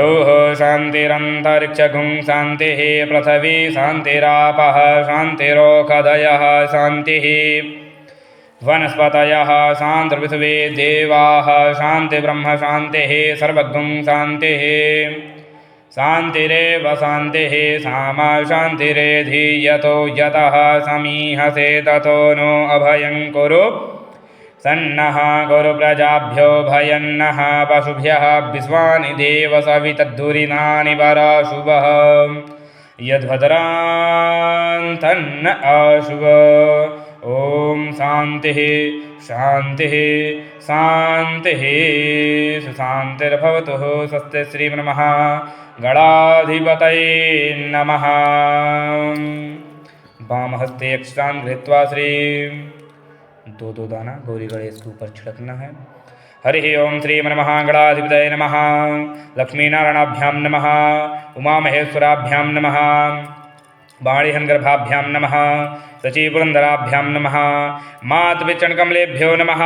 योः शान्तिरन्तरिक्षगुं शान्तिः पृथिवी शान्तिरापः शान्तिरोषधयः शान्तिः वनस्पतयः शान्तिर्विश्वे देवाः शान्तिर्ब्रह्म शान्तिः सर्वगुं शान्तिः शान्तिरेव शान्तिः सामा शान्तिरेधीयतो यतः समीहसे ततो नो अभयं कुरु सन्नः गुरुप्रजाभ्यो भयन्नः पशुभ्यः विश्वानि देव सवितद्धुरिणानि पराशुभः यद्भद्रान्तन्न आशुभ। ॐ शान्तिः शान्तिः शान्तिः सुशान्तिर्भवतु। स्वस्ति श्रीमन्मः गणाधिपतये नमः। वामहस्ते अक्षतान् गृहीत्वा श्री दो दाना गौरी गणेश के ऊपर छिड़कना है। हरि ओम श्रीमन्मः गणाधिपतये नमः। लक्ष्मीनारायणाभ्यां नमः। उमामहेश्वराभ्यां नमः। वाणीहन्गर्भाभ्यां नमः। शचीपुरन्दराभ्यां नमः। मातृचरणकमलेभ्यो नमः।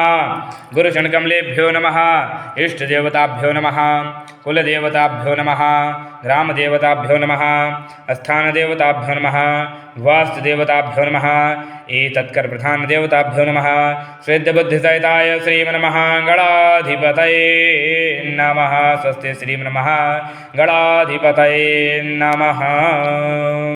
गुरुचरणकमलेभ्यो नमः। इष्टदेवताभ्यो नमः। कुलदेवताभ्यो नमः। ग्रामदेवताभ्यो नमः। स्थानदेवताभ्यो नमः। वास्तुदेवताभ्यो नमः। एतत्कर्प्रधानदेवताभ्यो नमः। श्वेतबुद्धिसहिताय श्रीमन्मः गणाधिपतये नमः। स्वस्ति श्रीमन्मः गणाधिपतये नमः।